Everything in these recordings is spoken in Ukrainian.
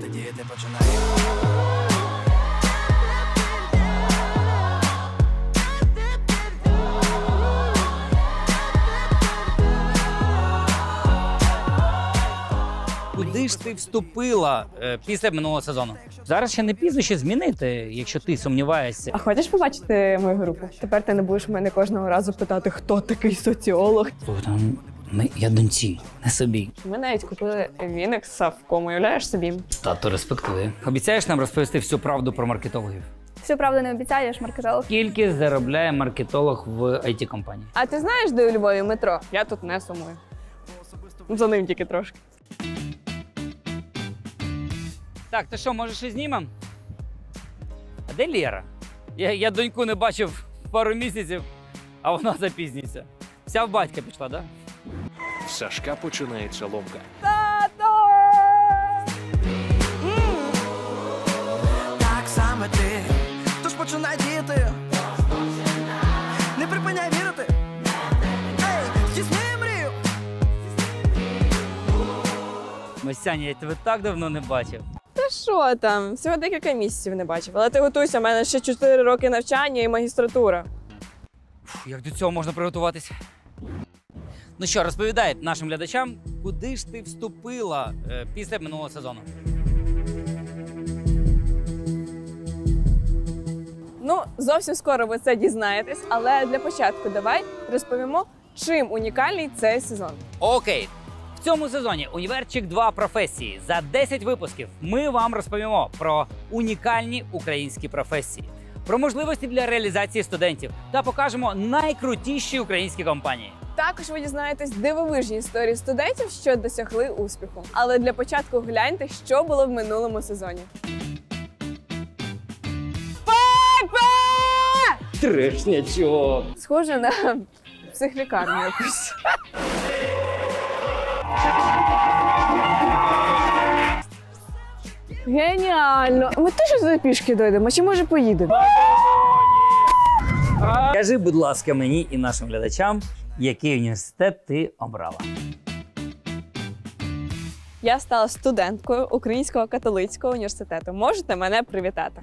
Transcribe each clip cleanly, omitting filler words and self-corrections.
тоді ти починаєш. Куди ж ти вступила після минулого сезону? Зараз ще не пізно щось змінити, якщо ти сумніваєшся. А хочеш побачити мою групу? Тепер ти не будеш мене кожного разу питати, хто такий соціолог. Я доньці, не собі. Ми навіть купили віник з Савком, уявляєш собі? Тато респектує. Обіцяєш нам розповісти всю правду про маркетологів? Всю правду не обіцяєш, маркетолог. Скільки заробляє маркетолог в IT-компанії? А ти знаєш, де у Львові метро? Я тут не сумую. За ним тільки трошки. Так, то що, може щось знімемо? А де Лєра? Я доньку не бачив пару місяців, а вона запізнюється. Вся в батька пішла, так? В Сашка починається ломка. Так саме ти, тож починай діяти. Не припиняй вірити. Ей, здійсни мрію. Масяня, я тебе так давно не бачив. Та що там? Всього декілька місяців не бачив. Але ти готуйся, в мене ще 4 роки навчання і магістратура. Як до цього можна приготуватися? Ну що, розповідай нашим глядачам, куди ж ти вступила після минулого сезону? Ну, зовсім скоро ви це дізнаєтесь, але для початку давай розповімо, чим унікальний цей сезон. Окей. В цьому сезоні «Універчик 2. Професії». За 10 випусків ми вам розповімо про унікальні українські професії, про можливості для реалізації студентів та покажемо найкрутіші українські компанії. Також ви дізнаєтесь дивовижні історії студентів, що досягли успіху. Але для початку гляньте, що було в минулому сезоні. Трешнячок! Схоже на психлікарню якусь. Геніально! Ми точно туди пішки дойдемо, чи може поїдемо? Скажи, будь ласка, мені і нашим глядачам, який університет ти обрала? Я стала студенткою Українського католицького університету. Можете мене привітати.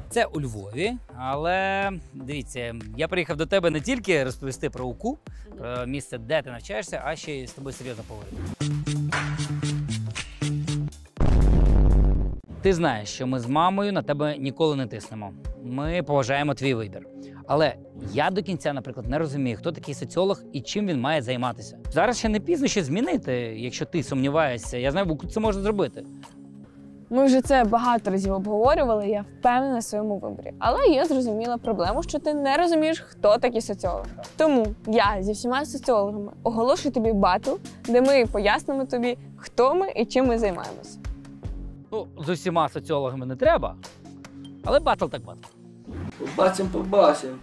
Це у Львові, але дивіться, я приїхав до тебе не тільки розповісти про УКУ, про місце, де ти навчаєшся, а ще й з тобою серйозно поговорити. Ти знаєш, що ми з мамою на тебе ніколи не тиснемо. Ми поважаємо твій вибір. Але я до кінця, наприклад, не розумію, хто такий соціолог і чим він має займатися. Зараз ще не пізно щось змінити, якщо ти сумніваєшся. Я знаю, це можна зробити. Ми вже це багато разів обговорювали, я впевнена в своєму виборі. Але є зрозуміла проблема, що ти не розумієш, хто такі соціологи. Тому я зі всіма соціологами оголошую тобі батл, де ми пояснимо тобі, хто ми і чим ми займаємося. Ну, з усіма соціологами не треба, але батл так батл. Побачимо.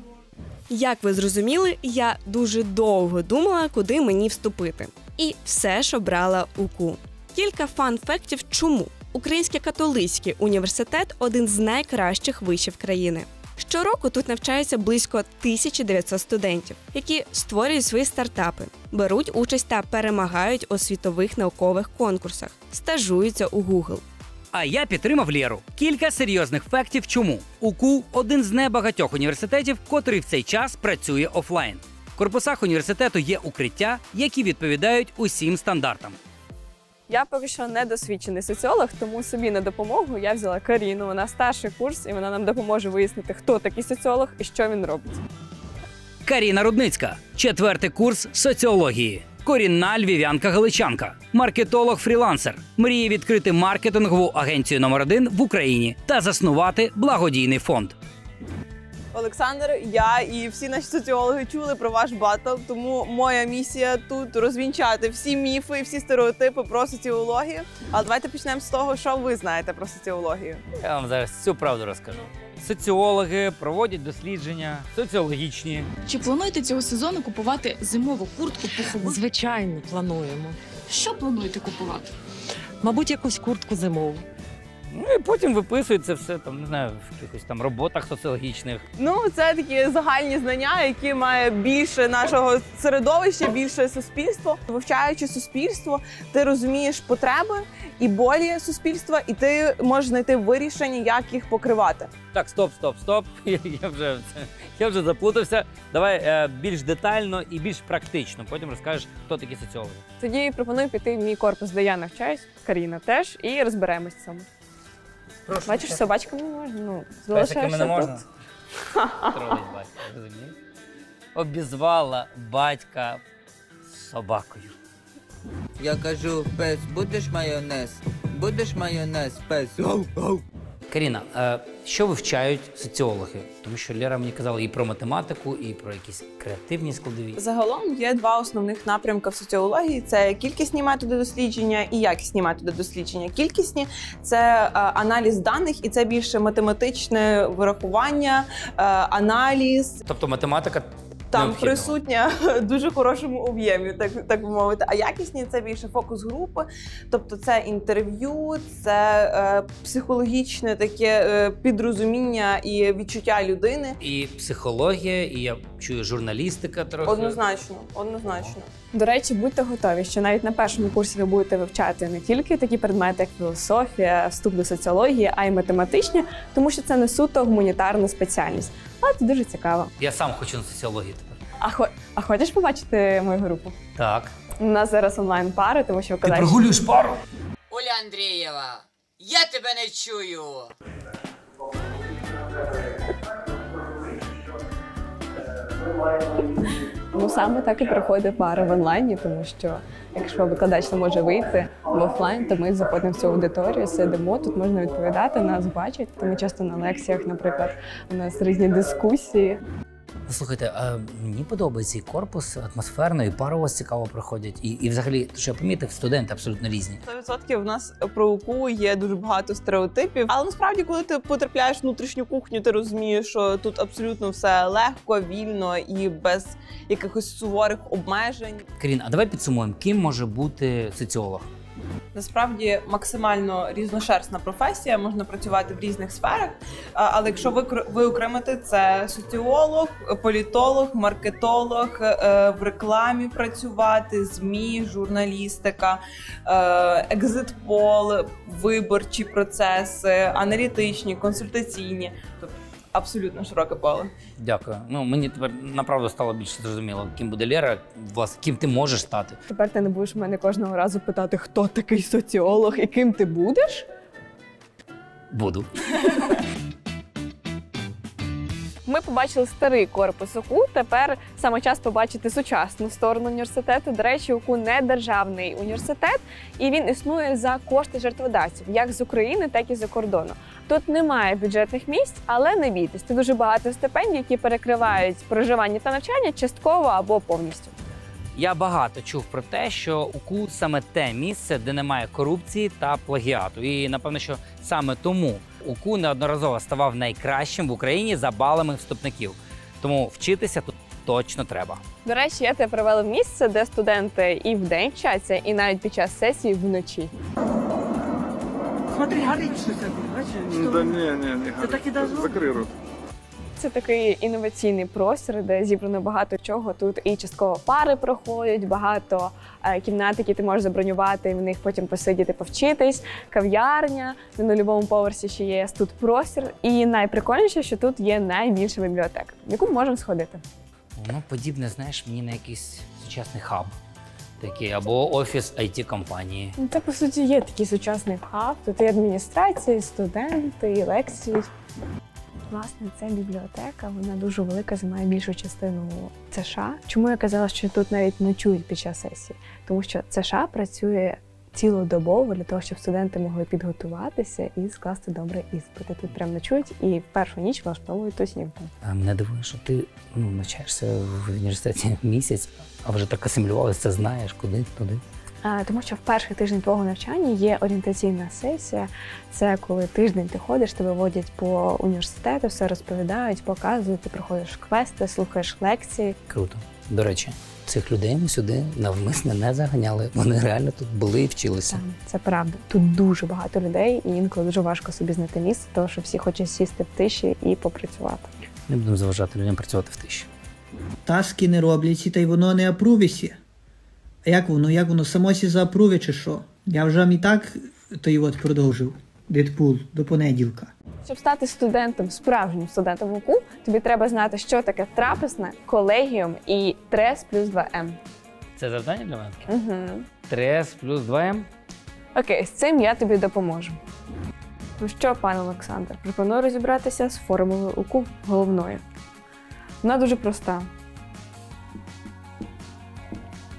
Як ви зрозуміли, я дуже довго думала, куди мені вступити. І все ж обрала УКУ. Кілька фан-фактів чому. Український католицький університет – один з найкращих вишів країни. Щороку тут навчається близько 1900 студентів, які створюють свої стартапи, беруть участь та перемагають у світових наукових конкурсах, стажуються у Google. А я підтримав Лєру. Кілька серйозних фактів чому. УКУ – один з небагатьох університетів, котрий в цей час працює офлайн. В корпусах університету є укриття, які відповідають усім стандартам. Я поки що не досвідчений соціолог, тому собі на допомогу я взяла Каріну. Вона старший курс, і вона нам допоможе вияснити, хто такий соціолог і що він робить. Каріна Рудницька, 4-й курс соціології. Корінна львів'янка-галичанка. Маркетолог-фрілансер. Мріє відкрити маркетингову агенцію номер 1 в Україні та заснувати благодійний фонд. Олександр, я і всі наші соціологи чули про ваш батл, тому моя місія тут розвінчати всі міфи і всі стереотипи про соціологію. Але давайте почнемо з того, що ви знаєте про соціологію. Я вам зараз всю правду розкажу. Соціологи проводять дослідження соціологічні. Чи плануєте цього сезону купувати зимову куртку пухову? Звичайно, плануємо. Що плануєте купувати? Мабуть, якусь куртку зимову. Ну і потім виписують це все там, не знаю, в якихось там роботах соціологічних. Ну, це такі загальні знання, які має більше нашого середовища, більше суспільство. Вивчаючи суспільство, ти розумієш потреби і болі суспільства, і ти можеш знайти вирішення, як їх покривати. Так, стоп. Я вже заплутався. Давай більш детально і більш практично. Потім розкажеш, хто такі соціологи. Тоді пропоную піти в мій корпус, де я навчаюсь, Каріна теж, і розберемось в цьому. Бачиш, з собачками не можна, ну, залишаєшся не можна? тут. Тролить батька, розумієш? Обізвала батька собакою. Я кажу, пес, будеш майонез? Будеш майонез, пес? Гау, гау. Каріна, що вивчають соціологи? Тому що Лера мені казала і про математику, і про якісь креативні складові. Загалом є два основних напрямки в соціології: це кількісні методи дослідження і якісні методи дослідження. Кількісні – це аналіз даних, і це більше математичне вирахування, аналіз. Тобто математика Там необхідна. присутня в дуже хорошому об'ємі, так би мовити. А якісні – це більше фокус групи, тобто це інтерв'ю, це психологічне таке підрозуміння і відчуття людини. І психологія, і я чую журналістика трохи. Однозначно. До речі, будьте готові, що навіть на першому курсі ви будете вивчати не тільки такі предмети, як філософія, вступ до соціології, а й математичні, тому що це не суто гуманітарна спеціальність. Але це дуже цікаво. Я сам хочу на соціологію тепер. А хочеш побачити мою групу? Так. У нас зараз онлайн-пари, тому що Ти прогулюєш пару? Оля Андрієва, я тебе не чую. Ну, саме так і проходить пара в онлайні, тому що якщо викладач не може вийти в офлайн, то ми заходимо в цю аудиторію, сидимо, тут можна відповідати, нас бачать. Тому часто на лекціях, наприклад, у нас різні дискусії. Слухайте, мені подобається цей корпус, атмосферно, і пари у вас цікаво проходять. І взагалі, що я помітив, студенти абсолютно різні. 100% в нас про УКУ є дуже багато стереотипів. Але насправді, коли ти потрапляєш в внутрішню кухню, ти розумієш, що тут абсолютно все легко, вільно і без якихось суворих обмежень. Карін, а давай підсумуємо, ким може бути соціолог? Насправді максимально різношерстна професія, можна працювати в різних сферах, але якщо виокремити, це соціолог, політолог, маркетолог, в рекламі працювати, ЗМІ, журналістика, екзит-пол, виборчі процеси, аналітичні, консультаційні. Тобто абсолютно широке поле. Дякую. Ну, мені тепер направду стало більше зрозуміло, ким буде Лера, власне, ким ти можеш стати. Тепер ти не будеш мене кожного разу питати, хто такий соціолог і ким ти будеш? Буду. Ми побачили старий корпус УКУ, тепер саме час побачити сучасну сторону університету. До речі, УКУ не державний університет, і він існує за кошти жертводавців, як з України, так і за кордону. Тут немає бюджетних місць, але не бійтесь, тут дуже багато стипендій, які перекривають проживання та навчання частково або повністю. Я багато чув про те, що УКУ саме те місце, де немає корупції та плагіату. І, напевно, що саме тому УКУ неодноразово ставав найкращим в Україні за балами вступників. Тому вчитися тут точно треба. До речі, я тебе привела в місце, де студенти і вдень вчаться, і навіть під час сесії вночі. Смотри, горить что тебе, бачиш? Да не Це так і должно? Закрий рот. Це такий інноваційний простір, де зібрано багато чого. Тут і частково пари проходять, багато кімнат, які ти можеш забронювати, і в них потім посидіти, повчитись, кав'ярня, на нульовому поверсі ще є тут простір. І найприкольніше, що тут є найбільша бібліотека, в яку ми можемо сходити. Воно подібне, знаєш, мені на якийсь сучасний хаб. Такий, або офіс IT-компанії. Це, по суті, є такий сучасний хаб. Тут і адміністрація, і студенти, і лекції. Власне, це бібліотека, вона дуже велика, займає більшу частину ЦШ. Чому я казала, що тут навіть ночують під час сесії? Тому що ЦШ працює цілодобово для того, щоб студенти могли підготуватися і скласти добре іспити. Тут прям ночують і в першу ніч влаштовують туснівку. Мене дивує, що ти навчаєшся в університеті місяць, а вже так асимілювалися, це знаєш, куди, туди. Тому що в перший тиждень твого навчання є орієнтаційна сесія. Це коли тиждень ти ходиш, тебе водять по університету, все розповідають, показують, ти проходиш квести, слухаєш лекції. Круто. До речі, Цих людей ми сюди навмисне не заганяли. Вони реально тут були і вчилися. Це правда. Тут дуже багато людей, і інколи дуже важко собі знайти місце, тому що всі хочуть сісти в тиші і попрацювати. Не будемо заважати людям працювати в тиші. Таски не робляться, та й воно не апрувісі. А як воно? Само сі заапруве чи що? Я вже і так той от продовжив. Дедпул до понеділка. Щоб стати студентом, справжнім студентом УКУ, тобі треба знати, що таке трапезне, колегіум і трес плюс 2М. Це завдання для мене? Угу. Трес плюс 2М? Окей, з цим я тобі допоможу. Ну що, пане Олександр, пропоную розібратися з формулою УКУ головною. Вона дуже проста.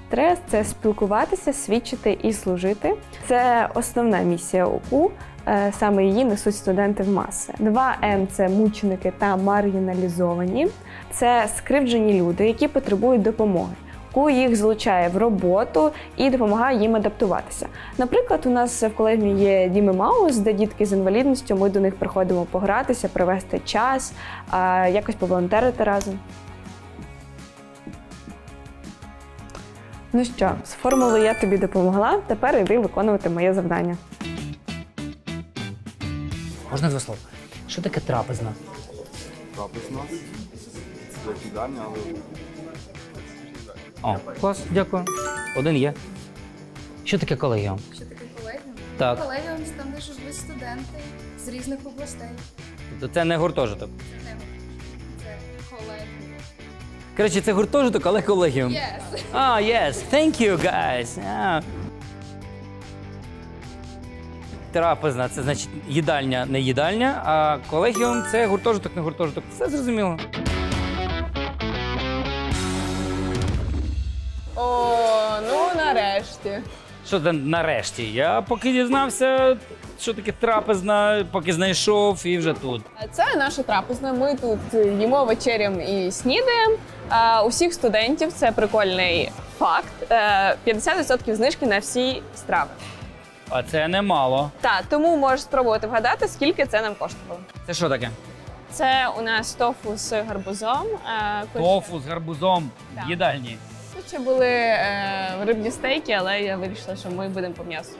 Трес – це спілкуватися, свідчити і служити. Це основна місія УКУ, саме її несуть студенти в маси. 2М – це мученики та маргіналізовані. Це скривджені люди, які потребують допомоги. УКУ їх залучає в роботу і допомагає їм адаптуватися. Наприклад, у нас в колегіумі є Діми Маус, де дітки з інвалідністю, ми до них приходимо погратися, провести час, якось поволонтерити разом. Ну що, з формулою я тобі допомогла, тепер йди виконувати моє завдання. Можна два слова? Що таке трапезна? Трапезна? Це як їдальня, але... О, клас, дякую. Один є. Що таке колегіум? Що таке колегіум? Так. Колегіум – там, де живуть студенти з різних областей. Тобто це не гуртожиток? Це колегіум. Коротше, це гуртожиток, але колегіум. Yes. Yes. Thank you, guys. Трапезна – це, значить, їдальня, не їдальня, а колегіум – це гуртожиток, не гуртожиток. Все зрозуміло. О, ну нарешті. Що це нарешті? Я поки дізнався, що таке трапезна, поки знайшов і вже тут. Це наша трапезна. Ми тут їмо, вечерям і снідаємо. У всіх студентів, це прикольний факт, 50% знижки на всі страви. А це немало. Так, тому можеш спробувати вгадати, скільки це нам коштувало. Це що таке? Це у нас тофу з гарбузом. Тофу з гарбузом в їдальні. Тут ще були рибні стейки, але я вирішила, що ми будемо по м'ясу.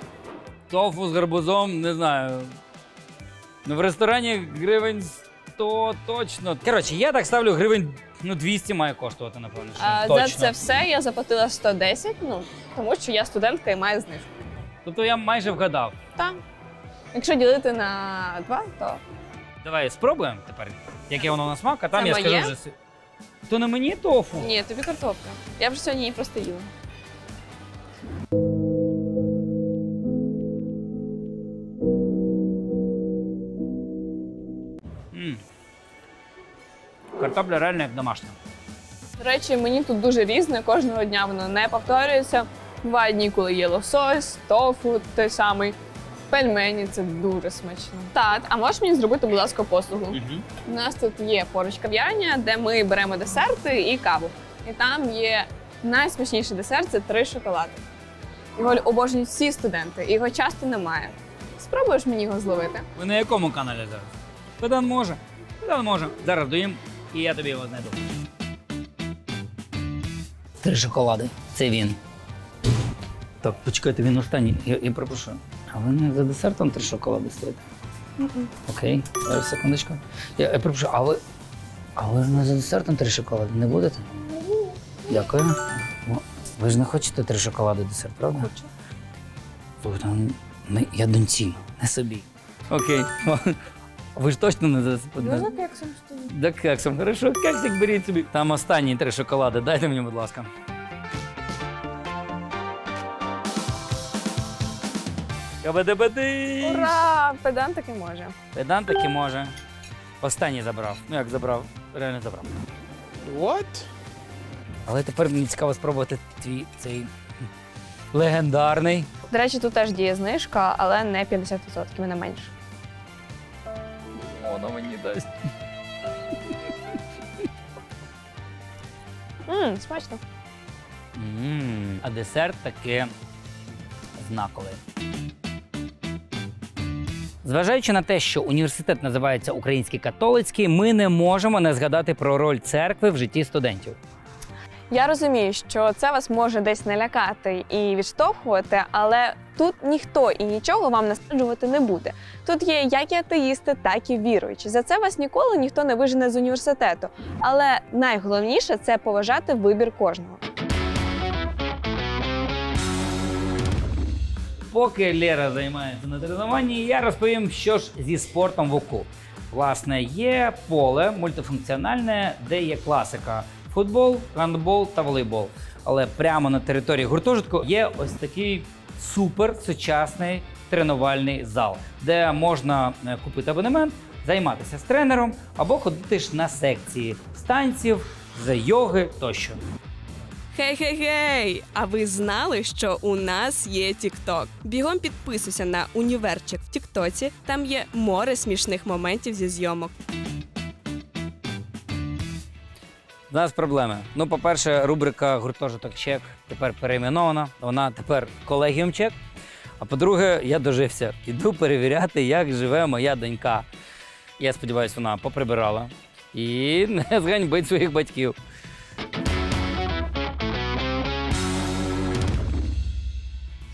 Тофу з гарбузом, не знаю. Ну, в ресторані гривень 100 точно. Коротше, я так ставлю гривень, 200 має коштувати, напевно. За це все я заплатила 110, тому що я студентка і маю знижку. Тобто я майже вгадав. Так. Якщо ділити на 2, то... Давай спробуємо тепер, яке воно на смак, а там це я моє? скажу вже. То не мені тофу? Ні, тобі картопля. Я вже сьогодні її просто їла. Картопля реально як домашня. До речі, мені тут дуже різне, кожного дня воно не повторюється. Бувають дні, коли є лосось, тофу той самий, пельмені – це дуже смачно. Так, а можеш мені зробити, будь ласка, послугу? У нас тут є поруч кав'ярня, де ми беремо десерти і каву. І там є найсмачніший десерт – це 3 шоколади. Його обожнюють всі студенти, і його часто немає. Спробуєш мені його зловити? Ви на якому каналі зараз? Педан може. Педан може. Зараз доїм, і я тобі його знайду. 3 шоколади. Це він. Так, почекайте, він останній. Я перепрошую. А ви не за десертом 3 шоколади стоїте? Окей, зараз секундочку. Я перепрошую, а ви не за десертом 3 шоколади не будете? Дякую. Ви ж не хочете 3 шоколади десерт, правда? Хочу. Слухайте, я доньці, не собі. Окей. Ви ж точно не за... Я за кексом стою. За кексом, хорошо. Кексик беріть собі. Там останні 3 шоколади, дайте мені, будь ласка. Кабади-бади! Ура! Педан таки може. Педан таки може. Останній забрав. Ну як забрав? Реально забрав. What? Але тепер мені цікаво спробувати твій цей легендарний. До речі, тут теж діє знижка, але не 50%, мене менше. Воно мені дасть. Смачно. А десерт таки знаковий. Зважаючи на те, що університет називається Український католицький, ми не можемо не згадати про роль церкви в житті студентів. Я розумію, що це вас може десь налякати і відштовхувати, але тут ніхто і нічого вам насаджувати не буде. Тут є як і атеїсти, так і віруючі. За це вас ніколи ніхто не вижене з університету. Але найголовніше – це поважати вибір кожного. Поки Лера займається на тренуванні, я розповім, що ж зі спортом в УКУ. Власне, є поле мультифункціональне, де є класика – футбол, гандбол та волейбол. Але прямо на території гуртожитку є ось такий супер сучасний тренувальний зал, де можна купити абонемент, займатися з тренером або ходити ж на секції з танців, з йоги тощо. Хей-хей-хей! А ви знали, що у нас є TikTok? Бігом підписуйся на універчик в Тіктоці, там є море смішних моментів зі зйомок. У нас проблеми. Ну, по-перше, рубрика «Гуртожиток чек» тепер перейменована, вона тепер «Колегіум чек». А по-друге, я дожився. Іду перевіряти, як живе моя донька. Я сподіваюся, вона поприбирала і не зганьбить своїх батьків.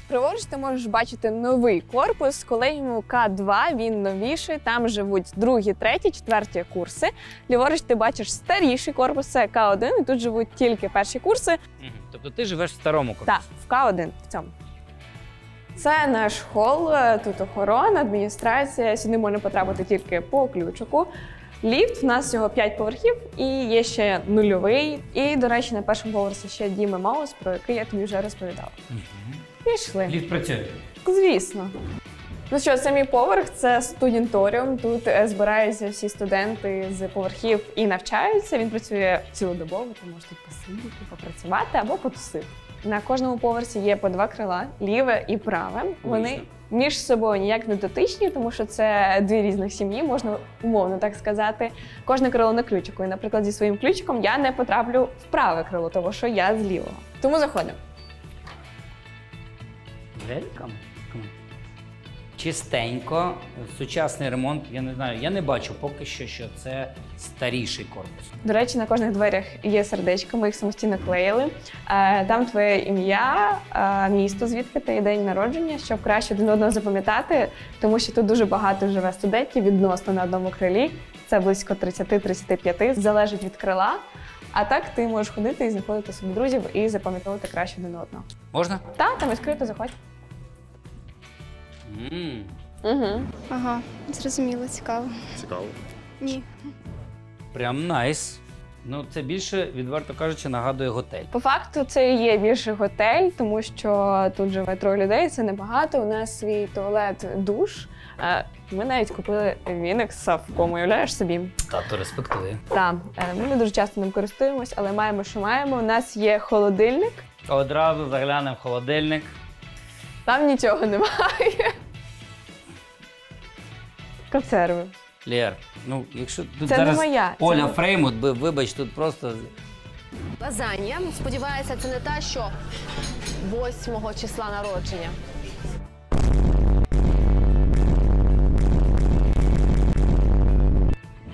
Праворуч ти можеш бачити новий корпус колегіуму К2, він новіший, там живуть 2-й, 3-й, 4-й курси. Ліворуч ти бачиш старіший корпус, це К1, і тут живуть тільки перші курси. Тобто ти живеш в старому корпусі? Так, в К1, в цьому. Це наш хол, тут охорона, адміністрація, сюди можна потрапити тільки по ключику. Ліфт, в нас всього 5 поверхів і є ще нульовий. І, до речі, на першому поверсі ще Дім і Маус, про який я тобі вже розповідала. Пішли. Ліфт працює? Звісно. Ну що, самий поверх – це студенторіум. Тут збираються всі студенти з поверхів і навчаються. Він працює цілодобово, ти можеш тут посидіти, попрацювати або потусити. На кожному поверсі є по 2 крила – ліве і праве. Вони між собою ніяк не дотичні, тому що це 2 різних сім'ї, можна умовно так сказати. Кожне крило на ключику. І, наприклад, зі своїм ключиком я не потраплю в праве крило, тому що я з лівого. Тому заходимо. Welcome. Чистенько, сучасний ремонт, я не знаю, я не бачу поки що, що це старіший корпус. До речі, на кожних дверях є сердечко, ми їх самостійно клеїли. Там твоє ім'я, місто, звідки ти, і день народження, щоб краще один одного запам'ятати, тому що тут дуже багато живе студентів відносно на одному крилі. Це близько 30-35, залежить від крила. А так ти можеш ходити і знаходити собі друзів і запам'ятовувати краще один одного. Можна? Так, там відкрито, заходь. Ага, зрозуміло, цікаво. Цікаво? Ні. Прям найс. Ну, це більше, відверто кажучи, нагадує готель. По факту це і є більше готель, тому що тут живе 3 людей, це небагато. У нас свій туалет, душ. Ми навіть купили віник з Савком, уявляєш собі? Тато респектує. Так, ми не дуже часто ним користуємось, але маємо, що маємо. У нас є холодильник. Одразу заглянемо в холодильник. Там нічого немає. Консерви. Лєр, ну якщо тут це зараз не моя. Оля Фреймут, вибач, тут просто... Лазанья. Сподіваюся, це не та, що 8 числа народження.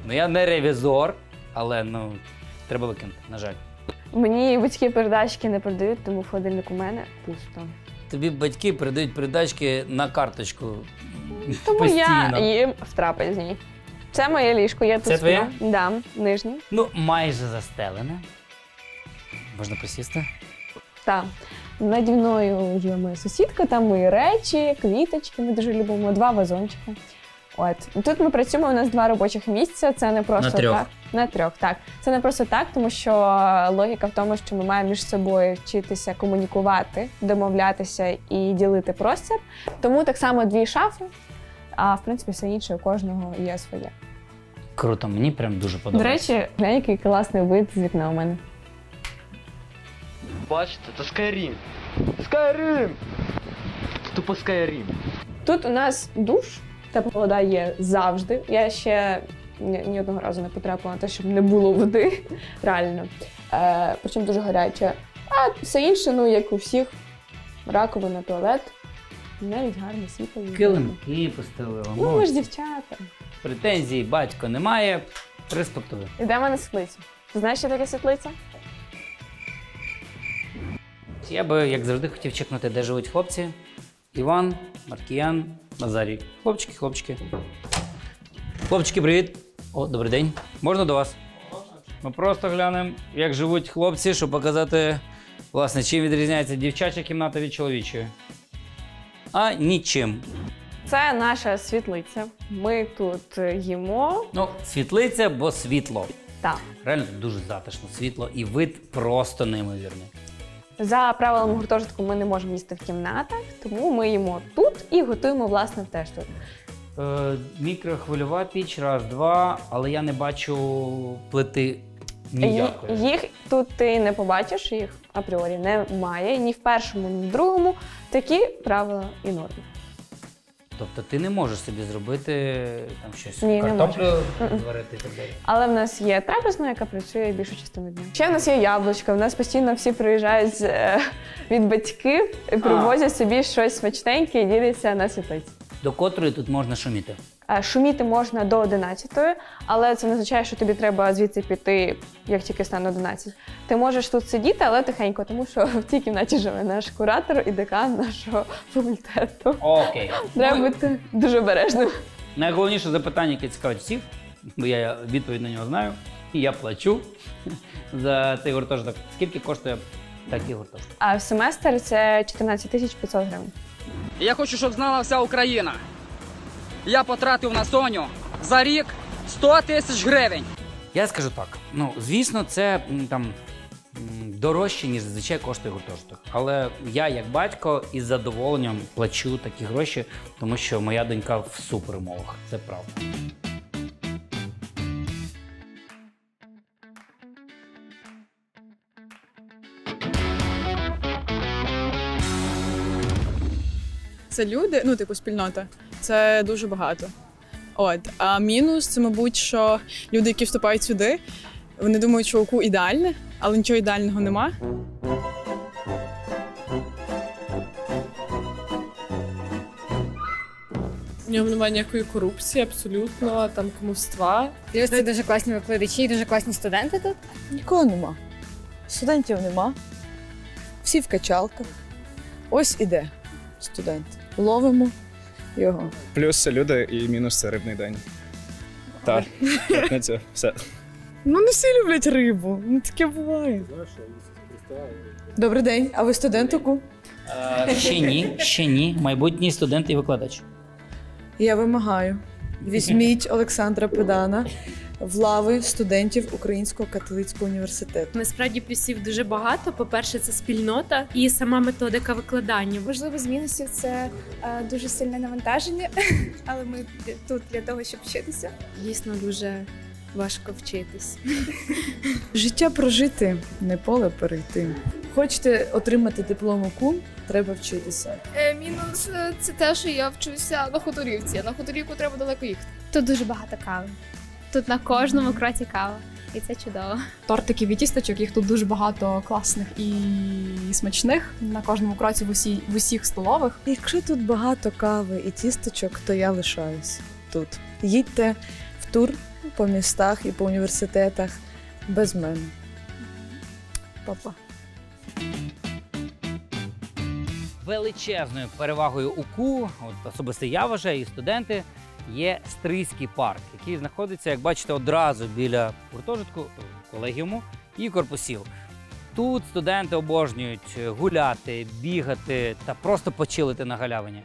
Ну я не ревізор, але ну треба викинути, на жаль. Мені батьки передачки не передають, тому холодильник у мене пусто. Тобі батьки передають передачки на карточку тому постійно. Я їм в трапезній. Це моє ліжко, я тут Це твоє? сплю. Да, нижнє. Ну, майже застелене. Можна присісти? Так. Наді мною є моя сусідка, там мої речі, квіточки, ми дуже любимо, 2 вазончики. От. Тут ми працюємо, у нас 2 робочих місця, це не просто на 3. так. На 3, так. Це не просто так, тому що логіка в тому, що ми маємо між собою вчитися комунікувати, домовлятися і ділити простір. Тому так само 2 шафи, а в принципі все інше у кожного є своє. Круто, мені прям дуже До подобається. речі, глянь, який класний вид з вікна у мене. Бачите, це Skyrim. Skyrim! Тупо Skyrim. Тут у нас душ, тепла вода є завжди. Я ще ні одного разу не потрапила на те, щоб не було води. Реально. Причому дуже гаряча. А все інше, ну як у всіх, раковина, туалет. Навіть гарне світло. Килимки постелила. Ну, ми ж дівчата. Претензій батько немає, респектую. Йдемо на світлицю. Ти знаєш, що таке світлиця? Я би, як завжди, хотів чекнути, де живуть хлопці. Іван, Маркіян, Назарій. Хлопчики, хлопчики. Хлопчики, привіт. О, добрий день. Можна до вас? Ми просто глянемо, як живуть хлопці, щоб показати, власне, чим відрізняється дівчача кімната від чоловічої. А нічим. Це наша світлиця. Ми тут їмо. Ну, світлиця, бо світло. Так. Реально дуже затишно світло і вид просто неймовірний. За правилами гуртожитку ми не можемо їсти в кімнатах, тому ми їмо тут і готуємо, власне, теж тут. Мікрохвильова піч, раз, два, але я не бачу плити ніякої. Їх тут ти не побачиш, їх апріорі немає. Ні в першому, ні в другому. Такі правила і норми. Тобто ти не можеш собі зробити там щось, Ні, картоплю зварити і так далі? Але в нас є трапезна, яка працює більшу частину дня. Ще в нас є яблучка, в нас постійно всі приїжджають від батьків, привозять собі щось смачненьке і діляться на світлиці. До котрої тут можна шуміти? Шуміти можна до 11-ї, але це не означає, що тобі треба звідси піти, як тільки стане 11. Ти можеш тут сидіти, але тихенько, тому що в цій кімнаті живе наш куратор і декан нашого факультету. Окей. Треба бути дуже обережним. Найголовніше запитання, яке цікавить всіх, бо я відповідь на нього знаю, і я плачу за цей гуртожиток. Скільки коштує такий гуртожиток? А в семестр це 14 500 гривень. Я хочу, щоб знала вся Україна. Я потратив на Соню за рік 100 тисяч гривень. Я скажу так, ну, звісно, це там дорожче, ніж зазвичай коштує гуртожиток. Але я, як батько, із задоволенням плачу такі гроші, тому що моя донька в суперумовах. Це правда. Це люди, ну, типу, спільнота. Це дуже багато. От. А мінус – це, мабуть, що люди, які вступають сюди, вони думають, що УКУ ідеальне, але нічого ідеального нема. В ньому немає ніякої корупції, абсолютно, там кумівства. Це дуже класні викладачі і дуже класні студенти тут. Нікого нема. Студентів нема. Всі в качалках. Ось іде студент. Ловимо його. Плюс це люди і мінус це рибний день. Так, на це все. Ну не всі люблять рибу, ну таке буває. Добрий день, а ви студент УКУ? Ще ні. Майбутній студент і викладач. Я вимагаю, візьміть Олександра Педана в лави студентів Українського католицького університету. Насправді плюсів дуже багато. По-перше, це спільнота і сама методика викладання. Можливо, з мінусів це дуже сильне навантаження, але ми тут для того, щоб вчитися. Дійсно дуже важко вчитись. Життя прожити, не поле перейти. Хочете отримати диплом УКУ, треба вчитися. Мінус – це те, що я вчуся на Хуторівці, а на Хуторівку треба далеко їхати. Тут дуже багато кави. Тут на кожному кроці кава. І це чудово. Тортиків і тісточок, їх тут дуже багато класних і смачних. На кожному кроці в усіх столових. Якщо тут багато кави і тісточок, то я лишаюсь тут. Їдьте в тур по містах і по університетах без мене. Па-па. Величезною перевагою УКУ, от особисто я вважаю, і студенти, є Стрийський парк, який знаходиться, як бачите, одразу біля гуртожитку, колегіуму і корпусів. Тут студенти обожнюють гуляти, бігати та просто почилити на галявині.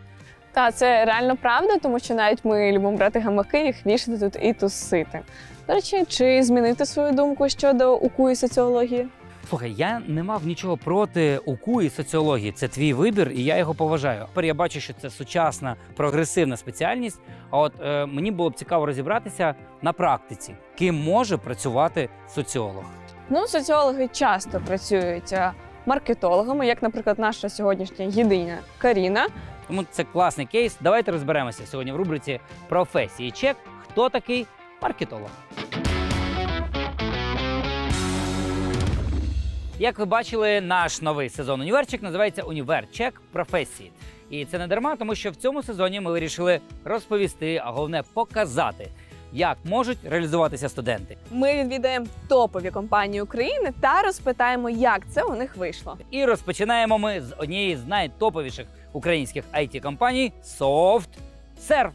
Так, це реально правда, тому що навіть ми любимо брати гамаки, їх вішати тут і тусити. До речі, чи змінити свою думку щодо УКУ і соціології? Слухай, я не мав нічого проти УКУ і соціології. Це твій вибір, і я його поважаю. Тепер я бачу, що це сучасна, прогресивна спеціальність. А от мені було б цікаво розібратися на практиці, ким може працювати соціолог. Ну, соціологи часто працюють маркетологами, як, наприклад, наша сьогоднішня єдина Каріна. Тому це класний кейс. Давайте розберемося сьогодні в рубриці «Професії чек». Хто такий маркетолог? Як ви бачили, наш новий сезон «Універчек» називається «Універчек. Професії». І це не дарма, тому що в цьому сезоні ми вирішили розповісти, а головне показати як можуть реалізуватися студенти. Ми відвідаємо топові компанії України та розпитаємо, як це у них вийшло. І розпочинаємо ми з однієї з найтоповіших українських IT-компаній SoftServe.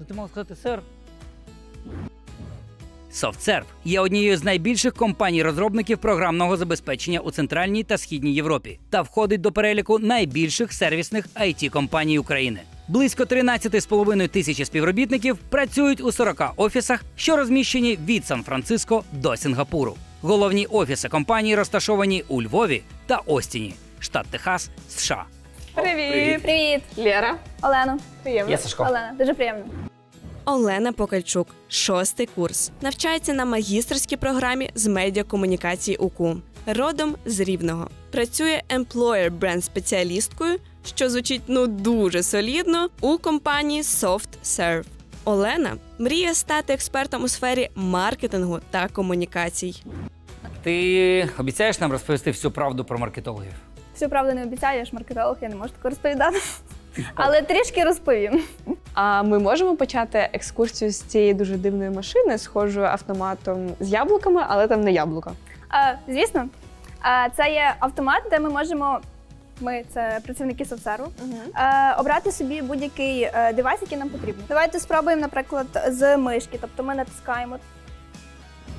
Ти мав сказати «Сер»? SoftServe є однією з найбільших компаній-розробників програмного забезпечення у Центральній та Східній Європі та входить до переліку найбільших сервісних IT-компаній України. Близько 13,5 тисячі співробітників працюють у 40 офісах, що розміщені від Сан-Франциско до Сінгапуру. Головні офіси компанії розташовані у Львові та Остіні, штат Техас, США. Привіт! Привіт! Лєра. Олена. Приємно. Я Сашко. Олена, дуже приємно. Олена Покальчук, 6-й курс. Навчається на магістерській програмі з медіакомунікації УКУ. Родом з Рівного. Працює employer бренд спеціалісткою, що звучить дуже солідно, у компанії SoftServe. Олена мріє стати експертом у сфері маркетингу та комунікацій. Ти обіцяєш нам розповісти всю правду про маркетологів? Всю правду не обіцяю, я ж маркетолог, я не можу таке розповідати. Але трішки розповім. А ми можемо почати екскурсію з цієї дуже дивної машини, схожою автоматом з яблуками, але там не яблука. Звісно, це є автомат, де ми можемо, це працівники SoftServe, обрати собі будь-який девайс, який нам потрібен. Давайте спробуємо, наприклад, з мишки. Тобто ми натискаємо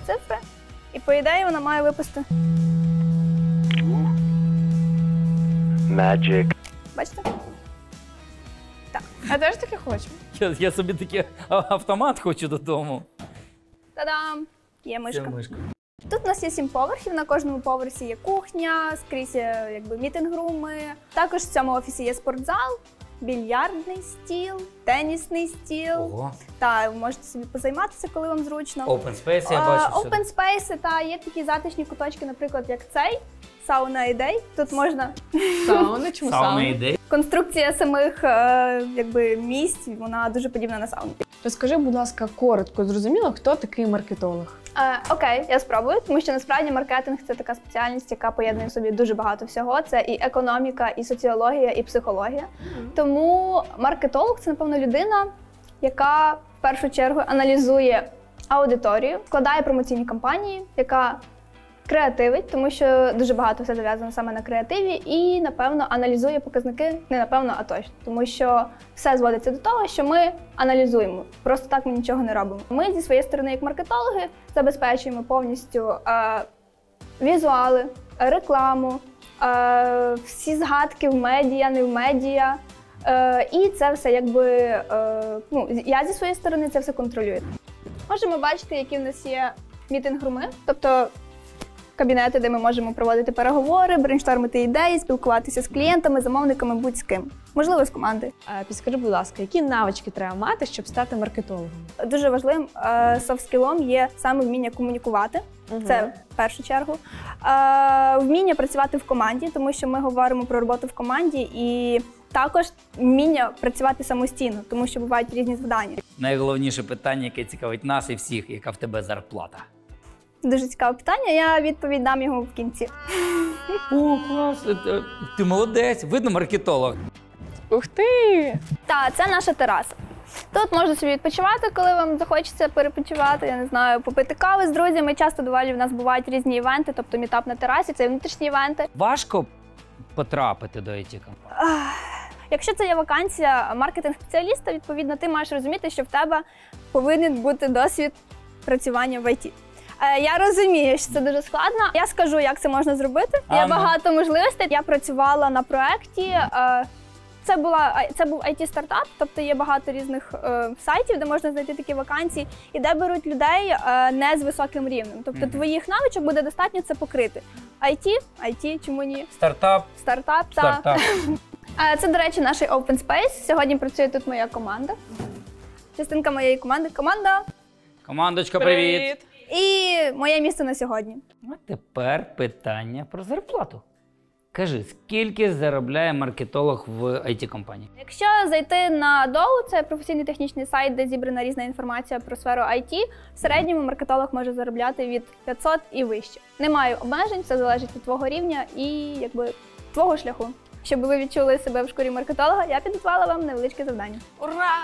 цифри, і по ідеї вона має випустити. Magic. Bачите? А теж таке хочу. Я собі такий автомат хочу додому. Та-дам! Є мишка. Це мишка. Тут у нас є 7 поверхів, на кожному поверсі є кухня, скрізь є мітинг-руми. Також в цьому офісі є спортзал, більярдний стіл, тенісний стіл. Ого. Та ви можете собі позайматися, коли вам зручно. Open Space я бачу всюди. Open Space, та є такі затишні куточки, наприклад, як цей. Сауна ідей. Тут можна... Сауна? Чому Сауна ідей? Конструкція самих місць, вона дуже подібна на сауну. Розкажи, будь ласка, коротко, зрозуміло, хто такий маркетолог? Окей, я спробую, тому що насправді маркетинг – це така спеціальність, яка поєднує в собі дуже багато всього. Це і економіка, і соціологія, і психологія. Тому маркетолог – це, напевно, людина, яка в першу чергу аналізує аудиторію, складає промоційні кампанії, яка креативить, тому що дуже багато все зав'язано саме на креативі, і, напевно, аналізує показники, не напевно, а точно. Тому що все зводиться до того, що ми аналізуємо, просто так ми нічого не робимо. Ми зі своєї сторони, як маркетологи, забезпечуємо повністю візуали, рекламу, всі згадки в медіа, не в медіа. І це все я зі своєї сторони це все контролюю. Можемо бачити, які в нас є мітинг-руми, тобто кабінети, де ми можемо проводити переговори, брейнштормити ідеї, спілкуватися з клієнтами, замовниками, будь-з ким. Можливо, з команди. Підскажи, будь ласка, які навички треба мати, щоб стати маркетологом? Дуже важливим софт-скілом є саме вміння комунікувати. Це в першу чергу. Вміння працювати в команді, тому що ми говоримо про роботу в команді, і також вміння працювати самостійно, тому що бувають різні завдання. Найголовніше питання, яке цікавить нас і всіх, яка в тебе зарплата? Дуже цікаве питання, я відповідь дам його в кінці. О, клас! Ти молодець, видно маркетолог. Ух ти! Так, це наша тераса. Тут можна собі відпочивати, коли вам захочеться перепочивати, я не знаю, попити кави з друзями. Часто доволі в нас бувають різні івенти, тобто мітап на терасі, це внутрішні івенти. Важко потрапити до IT-компанії? Якщо це є вакансія маркетинг-спеціаліста, відповідно, ти маєш розуміти, що в тебе повинен бути досвід працювання в IT. Я розумію, що це дуже складно. Я скажу, як це можна зробити. Є багато можливостей. Я працювала на проєкті. Це був IT-стартап, тобто є багато різних сайтів, де можна знайти такі вакансії, і де беруть людей не з високим рівнем. Тобто твоїх навичок буде достатньо це покрити. IT, чому ні? Стартап. Так. Це, до речі, наш Open Space. Сьогодні працює тут моя команда. Частинка моєї команди. Командочка, привіт! І моє місце на сьогодні. А тепер питання про зарплату. Кажи, скільки заробляє маркетолог в IT-компанії? Якщо зайти на Dow, це професійний технічний сайт, де зібрана різна інформація про сферу IT, в середньому маркетолог може заробляти від 500 і вище. Немає обмежень, все залежить від твого рівня і твого шляху. Щоб ви відчули себе в шкурі маркетолога, я підготувала вам невеличке завдання. Ура!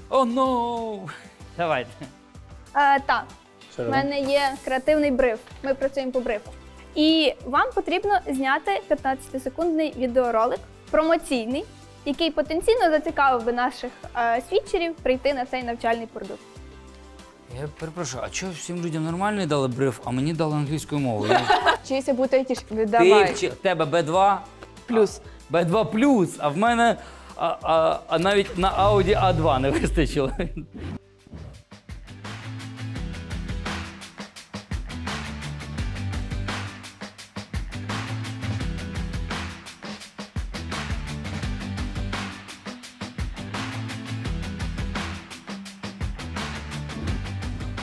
О, ноу! Давайте. Так, в мене є креативний бриф. Ми працюємо по брифу. І вам потрібно зняти 15-секундний відеоролик, промоційний, який потенційно зацікавив би наших свідчерів прийти на цей навчальний продукт. Я перепрошую, а чого всім людям нормальний дали бриф, а мені дали англійською мовою? Вчися бути айтішкою, давай. В тебе B2 Плюс. B2 плюс, а в мене навіть на Audi A2 не вистачило.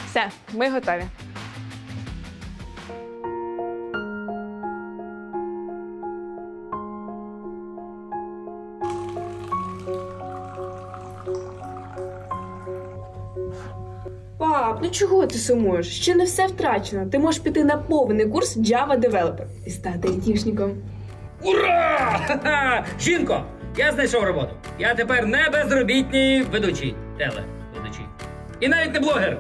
Все, ми готові. Пап, ну чого ти сумуєш? Ще не все втрачено. Ти можеш піти на повний курс Java Developer і стати айтішником. Ура! Ха-ха! Жінко, я знайшов роботу. Я тепер не безробітний ведучий, телеведучий. І навіть не блогер.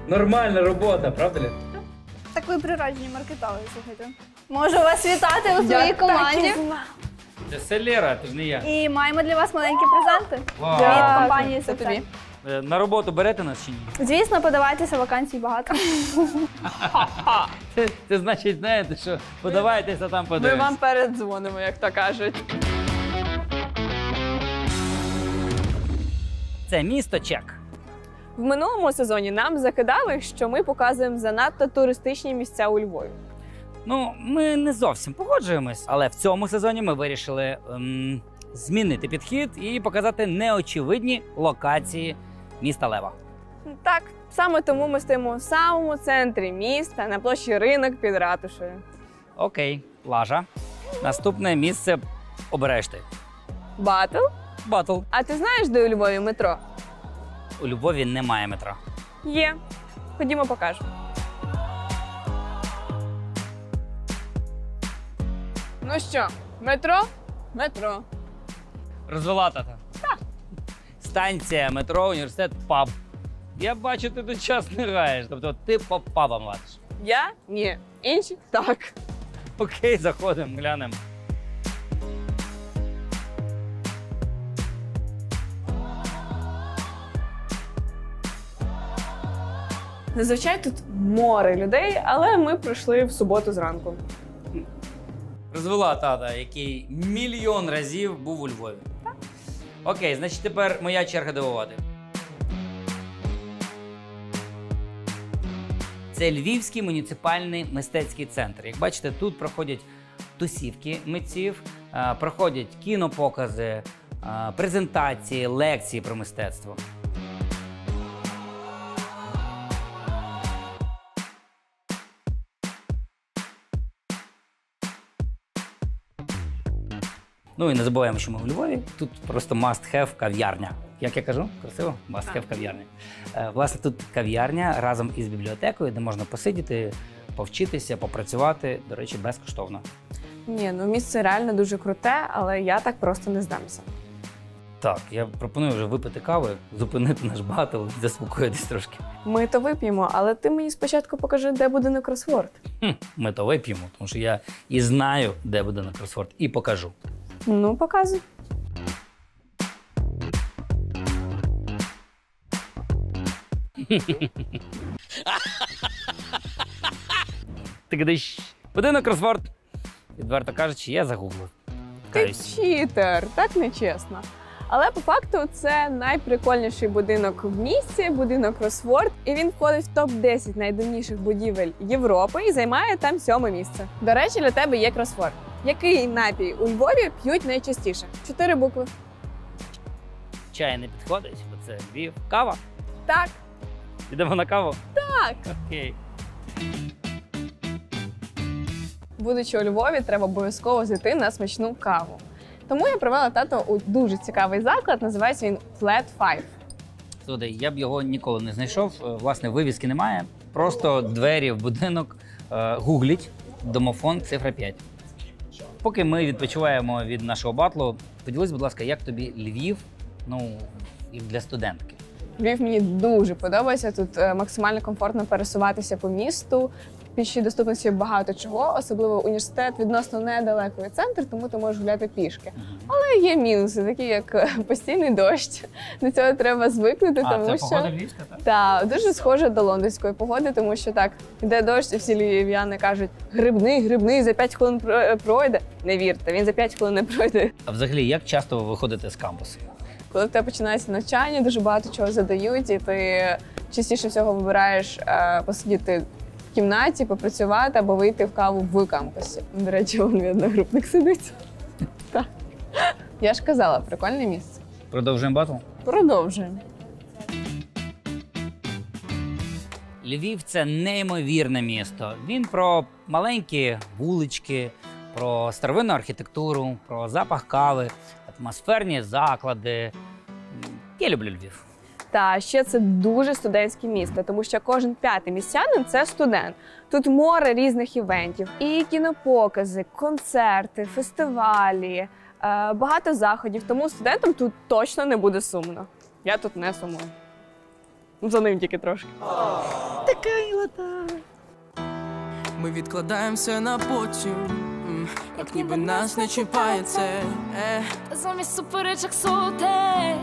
Нормальна робота, правда ли? Так ви природжені маркетологи, слухайте. Можу вас вітати у своїй команді. Це Лера, ти ж не я. І маємо для вас маленькі презенти Вау. від компанії Це тобі. На роботу берете нас чи ні? Звісно, подавайтеся, вакансій багато. Це значить, знаєте, що подавайтеся там Ми подивимось. вам передзвонимо, як то кажуть. Це місто Чек. В минулому сезоні нам закидали, що ми показуємо занадто туристичні місця у Львові. Ну, ми не зовсім погоджуємось, але в цьому сезоні ми вирішили змінити підхід і показати неочевидні локації міста Лева. Так, саме тому ми стоїмо в самому центрі міста, на площі Ринок під ратушею. Окей, Лажа. Наступне місце обираєш ти. Батл? Батл. А ти знаєш, де у Львові метро? У Львові немає метро. Є. Ходімо, покажу. Ну що, метро? Метро. Розвела тата. Так. Станція, метро, університет, паб. Я бачу, ти тут час не граєш. Тобто ти по пабам ладиш. Я? Ні. Інші? Так. Окей, заходимо, глянемо. Зазвичай тут море людей, але ми прийшли в суботу зранку. Розвела тата, який мільйон разів був у Львові. Так. Окей, значить тепер моя черга дивувати. Це Львівський муніципальний мистецький центр. Як бачите, тут проходять тусівки митців, проходять кінопокази, презентації, лекції про мистецтво. Ну і не забуваємо, що ми у Львові. Тут просто must-have кав'ярня. Як я кажу? Красиво? Must-have кав'ярня. Власне, тут кав'ярня разом із бібліотекою, де можна посидіти, повчитися, попрацювати. До речі, безкоштовно. Ні, ну місце реально дуже круте, але я так просто не здамся. Так, я пропоную вже випити кави, зупинити наш батл, заспокоїтись трошки. Ми то вип'ємо, але ти мені спочатку покажи, де будинок Кросворд. Ми то вип'ємо, тому що я і знаю, де будинок Кросворд, і покажу. Ну, показуй. Ти кидиш будинок Кросворд. Відверто кажучи, я загуглив. Ти читер, так нечесно. Але по факту це найприкольніший будинок в місті, будинок Кросворд, і він входить в топ-10 найдавніших будівель Європи і займає там 7-е місце. До речі, для тебе є Кросворд. Який напій у Львові п'ють найчастіше? 4 букви. Чай не підходить, бо це Львів. Кава? Так. Йдемо на каву? Так. Окей. Будучи у Львові, треба обов'язково зайти на смачну каву. Тому я привела тато у дуже цікавий заклад, називається він Flat Five. Слухай, я б його ніколи не знайшов. Власне, вивіски немає. Просто двері в будинок. Гугліть, домофон, цифра 5. Поки ми відпочиваємо від нашого батлу, поділись, будь ласка, як тобі Львів, ну, як для студентки? Львів мені дуже подобається. Тут максимально комфортно пересуватися по місту. В пішій доступності багато чого, особливо університет відносно недалеко від центру, тому ти можеш гуляти пішки. Але є мінуси, такі як постійний дощ. До цього треба звикнути, тому це що погода львівська, так? Так, дуже схоже до лондонської погоди, тому що так, йде дощ, і всі львів'яни кажуть: грибний, за 5 хвилин пройде. Не вірте, він за 5 хвилин не пройде. А взагалі, як часто ви виходите з кампусу? Коли в тебе починається навчання, дуже багато чого задають, і ти частіше всього вибираєш посидіти в кімнаті, попрацювати або вийти в каву в кампусі. До речі, вон мій одногрупник сидить. Так. Я ж казала, прикольне місце. Продовжуємо батл? Продовжуємо. Львів – це неймовірне місто. Він про маленькі вулички, про старовинну архітектуру, про запах кави, атмосферні заклади. Я люблю Львів. Та ще це дуже студентське місто, тому що кожен 5-й містянин – це студент. Тут море різних івентів, і кінопокази, концерти, фестивалі, багато заходів, тому студентам тут точно не буде сумно. Я тут не сумую. За ним тільки трошки. Така милота. Ми відкладаємо все на потім, як ніби нас не чіпає це. Замість суперечок сутень,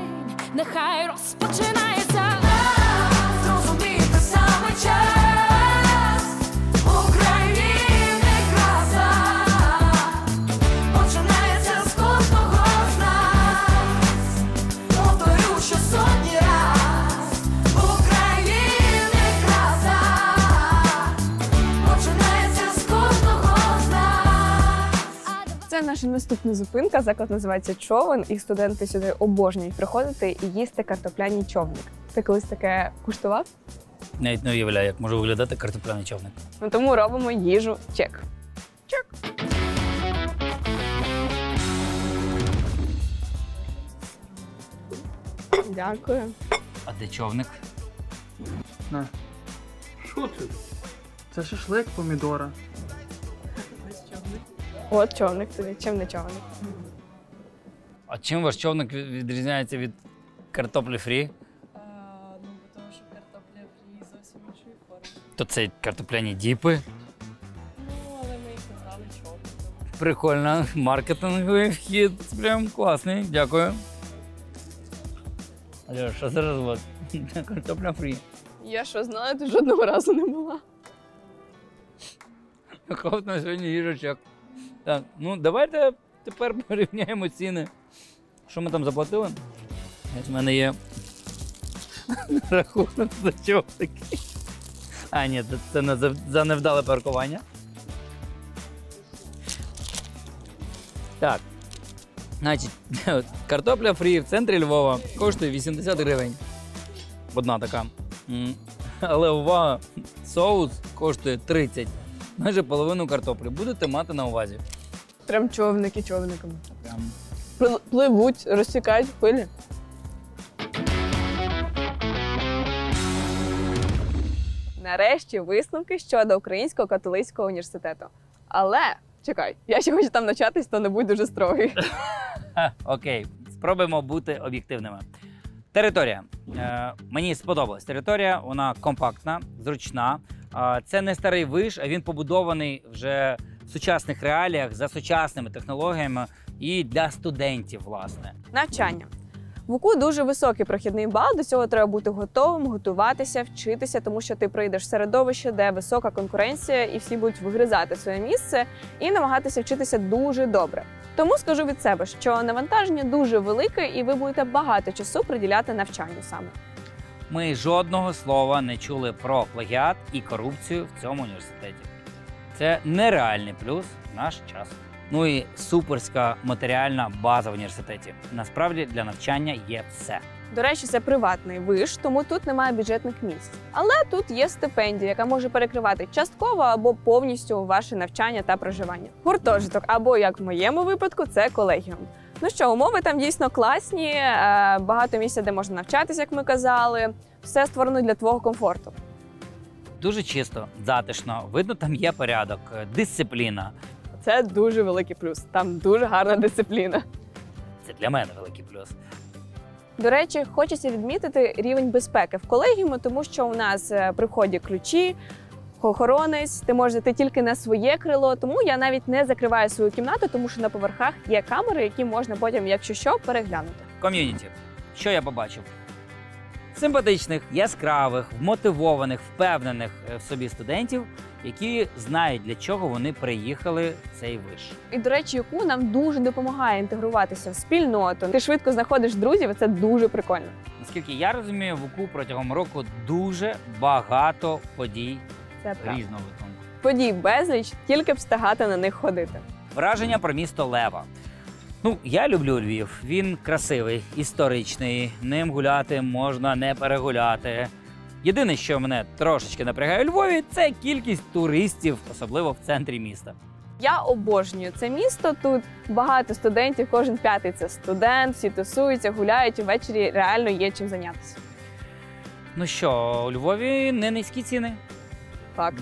нехай розпочинається. Зрозуміти саме час, України краса, починається з кожного з нас. Повторю, що сотні раз, України краса, починається з кожного з нас. Це наша наступна зупинка. Заклад називається «Човен», і студенти сюди обожнюють приходити і їсти картопляний човник. Ти колись таке куштував? Навіть не уявляю, як може виглядати картопляний човник. Ну, тому робимо їжу чек. Чек. Дякую. А де човник? На. Що це? Це шашлик помідора. От човник тобі, чим не човник? А чим ваш човник відрізняється від картоплі фрі? Ну, тому що картопля фрі зовсім іншої форми. То це картопляні діпи. Ну, але ми їх назвали човником. Прикольно. Маркетинговий вхід. Прям класний. Дякую. Алло, що за розвод? Картопля фрі. Я що, знала, ти жодного разу не була. Якого на сьогодні їжачок. Так, ну давайте тепер порівняємо ціни. Що ми там заплатили? Ось в мене є рахунок за човники. А, ні, це за невдале паркування. Так. Значить, картопля фрі в центрі Львова коштує 80 гривень. Одна така. Але увага, соус коштує 30. Майже половину картоплі. Будете мати на увазі. Прям човники човниками. Прям. Пливуть, розсікають в пилі. Нарешті висновки щодо Українського католицького університету. Але, чекай, я ще хочу там навчатись, то не будь дуже строгий. Окей, спробуємо бути об'єктивними. Територія. Мені сподобалась територія, вона компактна, зручна. Це не старий виш, а він побудований вже в сучасних реаліях, за сучасними технологіями і для студентів, власне. Навчання. В УКУ дуже високий прохідний бал, до цього треба бути готовим, готуватися, вчитися, тому що ти прийдеш в середовище, де висока конкуренція, і всі будуть вигризати своє місце і намагатися вчитися дуже добре. Тому скажу від себе, що навантаження дуже велике, і ви будете багато часу приділяти навчанню саме. Ми жодного слова не чули про плагіат і корупцію в цьому університеті. Це нереальний плюс в наш час. Ну і суперська матеріальна база в університеті. Насправді для навчання є все. До речі, це приватний виш, тому тут немає бюджетних місць. Але тут є стипендія, яка може перекривати частково або повністю ваше навчання та проживання. Гуртожиток, або, як в моєму випадку, це колегіум. Ну що, умови там дійсно класні, багато місця, де можна навчатися, як ми казали. Все створено для твого комфорту. Дуже чисто, затишно, видно, там є порядок, дисципліна. Це дуже великий плюс. Там дуже гарна дисципліна. Це для мене великий плюс. До речі, хочеться відмітити рівень безпеки в колегіумі, тому що у нас при вході ключі, охоронець, ти можеш зайти тільки на своє крило, тому я навіть не закриваю свою кімнату, тому що на поверхах є камери, які можна потім, якщо що, переглянути. Ком'юніті. Що я побачив? Симпатичних, яскравих, вмотивованих, впевнених в собі студентів, які знають, для чого вони приїхали в цей виш. І, до речі, ЮКУ нам дуже допомагає інтегруватися в спільноту. Ти швидко знаходиш друзів, і це дуже прикольно. Наскільки я розумію, в УКУ протягом року дуже багато подій Це правда. різного виду. Подій безліч, тільки б встигати на них ходити. Враження про місто Лева. Ну, я люблю Львів. Він красивий, історичний, ним гуляти можна не перегуляти. Єдине, що мене трошечки напрягає у Львові, це кількість туристів, особливо в центрі міста. Я обожнюю це місто. Тут багато студентів, кожен п'ятий це студент, всі тусуються, гуляють, і ввечері реально є чим зайнятися. Ну що, у Львові не низькі ціни. Так.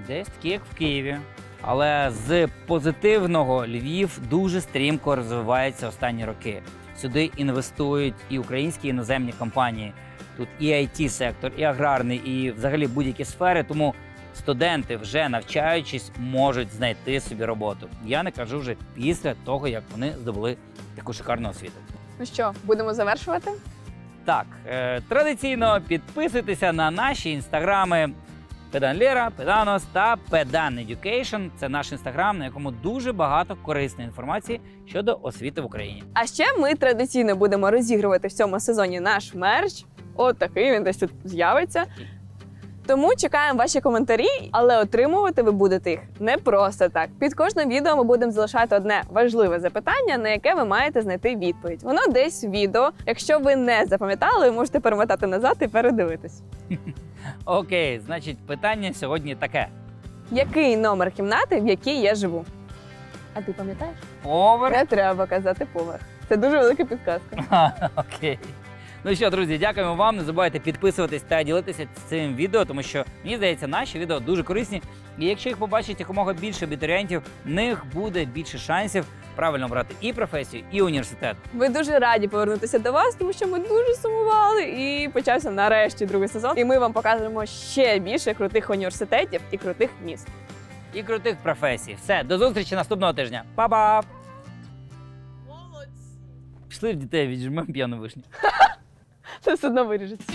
Десь такі, як в Києві. Але з позитивного Львів дуже стрімко розвивається останні роки. Сюди інвестують і українські, і іноземні компанії. Тут і IT-сектор, і аграрний, і взагалі будь-які сфери. Тому студенти, вже навчаючись, можуть знайти собі роботу. Я не кажу вже після того, як вони здобули таку шикарну освіту. Ну що, будемо завершувати? Так, традиційно підписуйтеся на наші інстаграми Педан Лєра, Педанос та Педан Education. Це наш інстаграм, на якому дуже багато корисної інформації щодо освіти в Україні. А ще ми традиційно будемо розігрувати в цьому сезоні наш мерч. От такий він десь тут з'явиться. Тому чекаємо ваші коментарі, але отримувати ви будете їх не просто так. Під кожним відео ми будемо залишати одне важливе запитання, на яке ви маєте знайти відповідь. Воно десь в відео. Якщо ви не запам'ятали, ви можете перемотати назад і передивитись. Окей, значить, питання сьогодні таке. Який номер кімнати, в якій я живу? А ти пам'ятаєш? Поверх? Не треба казати поверх. Це дуже велика підказка. Окей. Ну що, друзі, дякуємо вам. Не забувайте підписуватись та ділитися цим відео, тому що, мені здається, наші відео дуже корисні. І якщо їх побачить якомога більше абітурієнтів, в них буде більше шансів правильно обрати і професію, і університет. Ми дуже раді повернутися до вас, тому що ми дуже сумували. І почався нарешті другий сезон. І ми вам покажемо ще більше крутих університетів і крутих міст. І крутих професій. Все, до зустрічі наступного тижня. Па-па! Пішли в дітей, віджмемо п'яну вишню. Це все одно виріжеться.